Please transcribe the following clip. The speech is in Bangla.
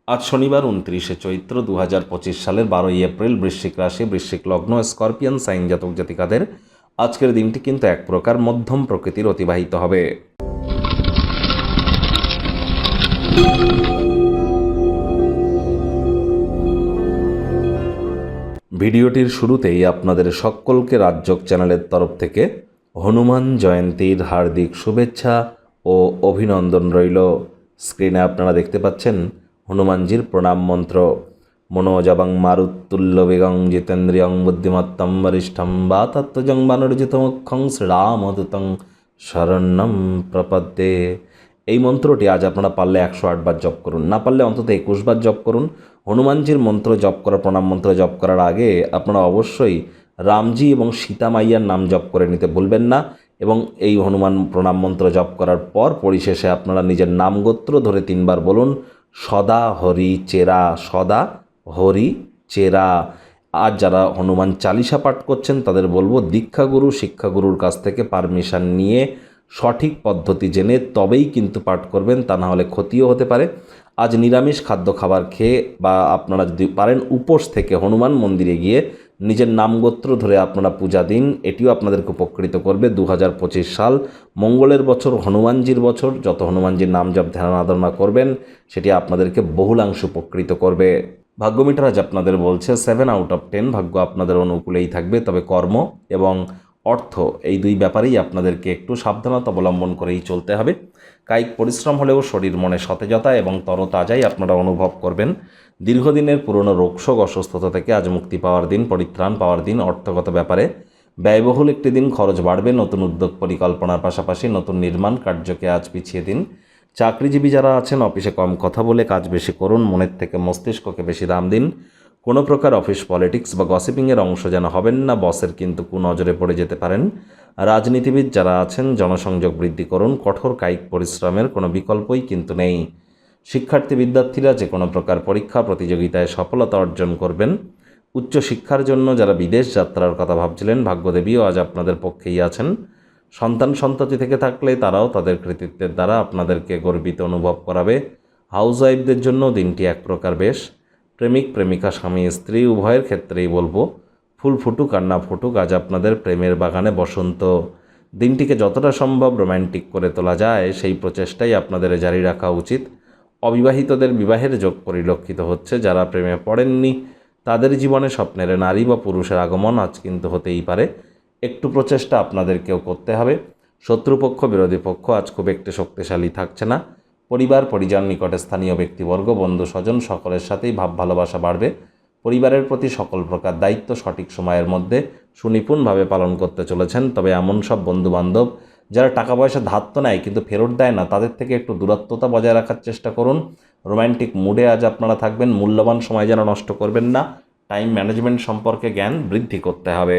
আজ শনিবার 29শে চৈত্র 2025 সালের 12ই এপ্রিল। বৃশ্চিক রাশি, বৃশ্চিক লগ্ন, স্করপিয়ান সাইন জাতক জাতিকাদের আজকের দিনটি কিন্তু এক প্রকার মধ্যম প্রকৃতির অতিবাহিত হবে। ভিডিওটির শুরুতেই আপনাদের সকলকে রাজযোগ চ্যানেলের তরফ থেকে হনুমান জয়ন্তীর হার্দিক শুভেচ্ছা ও অভিনন্দন রইল। স্ক্রিনে আপনারা দেখতে পাচ্ছেন হনুমানজির প্রণাম মন্ত্র। মনোজবং মারুত্তুল্য বেগং জিতেন্দ্রিয়ং বুদ্ধিমত্তম বরিষ্ঠম বাতত্ত্বজং বানরজিতমুখ্যং শ্রীরামদূতং শরণ্যম প্রপদ্যে। এই মন্ত্রটি আজ আপনারা পারলে 108 বার জপ করুন, না পারলে অন্তত 21 বার জপ করুন। হনুমানজির মন্ত্র জপ করা, প্রণাম মন্ত্র জপ করার আগে আপনারা অবশ্যই রামজি এবং সীতা মাইয়ার নাম জপ করে নিতে ভুলবেন না। এবং এই হনুমান প্রণাম মন্ত্র জপ করার পর পরিশেষে আপনারা নিজের নাম গোত্র ধরে 3 বার বলুন, সদা হরি চেরা, সদা হরি চেরা। আজ যারা হনুমান চালিসা পাঠ করছেন তাদের বলবো দীক্ষাগুরু শিক্ষাগুরুর কাছ থেকে পারমিশন নিয়ে সঠিক পদ্ধতি জেনে তবেই কিন্তু পাঠ করবেন, তা না হলে ক্ষতিও হতে পারে। আজ নিরামিষ খাদ্য খাবার খেয়ে বা আপনারা যদি পারেন উপোস থেকে হনুমান মন্দিরে গিয়ে নিজের নামগোত্র ধরে আপনারা পূজা দিন, এটিও আপনাদেরকে উপকৃত করবে। 2025 সাল মঙ্গলের বছর, হনুমানজির বছর। যত হনুমানজির নাম জপ ধ্যান আরাধনা করবেন সেটি আপনাদেরকে বহুলাংশ উপকৃত করবে। ভাগ্যমিটার আজ আপনাদের বলছে 7 আউট অফ 10, ভাগ্য আপনাদের অনুকূলেই থাকবে। তবে কর্ম এবং অর্থ এই দুই ব্যাপারেই আপনাদেরকে একটু সাবধানতা অবলম্বন করেই চলতে হবে। কায়িক পরিশ্রম হলেও শরীর মনে সতেজতা এবং তরতাজাই আপনারা অনুভব করবেন। দীর্ঘদিনের পুরনো রোগশোক অসুস্থতা থেকে আজ মুক্তি পাওয়ার দিন, পরিত্রাণ পাওয়ার দিন। অর্থগত ব্যাপারে ব্যয়বহুল একটি দিন, খরচ বাড়বে। নতুন উদ্যোগ পরিকল্পনার পাশাপাশি নতুন নির্মাণ কার্যকে আজ পিছিয়ে দিন। চাকরিজীবী যারা আছেন অফিসে কম কথা বলে কাজ বেশি করুন, মনের থেকে মস্তিষ্ককে বেশি দাম দিন। কোনো প্রকার অফিস পলিটিক্স বা গসিপিংয়ের অংশ যেন হবেন না, বসের কিন্তু কুনজরে পড়ে যেতে পারেন। রাজনীতিবিদ যারা আছেন জনসংযোগ বৃদ্ধি করুন, কঠোর কায়িক পরিশ্রমের কোনো বিকল্পই কিন্তু নেই। শিক্ষার্থী বিদ্যার্থীরা যে কোনো প্রকার পরীক্ষা প্রতিযোগিতায় সফলতা অর্জন করবেন। উচ্চশিক্ষার জন্য যারা বিদেশ যাত্রার কথা ভাবছিলেন, ভাগ্যদেবীও আজ আপনাদের পক্ষেই আছেন। সন্তান সন্ততি থেকে থাকলে তারাও তাদের কৃতিত্বের দ্বারা আপনাদেরকে গর্বিত অনুভব করাবে। হাউসওয়াইফদের জন্য দিনটি এক প্রকার বেশ। প্রেমিক প্রেমিকা, স্বামী স্ত্রী উভয়ের ক্ষেত্রেই বলবো ফুল ফুটুক আর না ফুটুক, আজ আপনাদের প্রেমের বাগানে বসন্ত। দিনটিকে যতটা সম্ভব রোম্যান্টিক করে তোলা যায় সেই প্রচেষ্টাই আপনাদের জারি রাখা উচিত। অবিবাহিতদের বিবাহের যোগ পরিলক্ষিত হচ্ছে। যারা প্রেমে পড়েননি তাদের জীবনে স্বপ্নের নারী বা পুরুষের আগমন আজ কিন্তু হতেই পারে। একটু প্রচেষ্টা আপনাদেরকেও করতে হবে। শত্রুপক্ষ বিরোধী পক্ষ আজ খুব একটি শক্তিশালী থাকছে না। পরিবার পরিজন, নিকটে স্থানীয় ব্যক্তিবর্গ, বন্ধু স্বজন সকলের সাথেই ভাব ভালোবাসা বাড়বে। পরিবারের প্রতি সকল প্রকার দায়িত্ব সঠিক সময়ের মধ্যে সুনিপুণভাবে পালন করতে চলেছেন। তবে এমন সব বন্ধুবান্ধব যারা টাকা পয়সা ধার তো নেয় কিন্তু ফেরত দেয় না, তাদের থেকে একটু দূরত্বতা বজায় রাখার চেষ্টা করুন। রোম্যান্টিক মুডে আজ আপনারা থাকবেন। মূল্যবান সময় যেন নষ্ট করবেন না। টাইম ম্যানেজমেন্ট সম্পর্কে জ্ঞান বৃদ্ধি করতে হবে।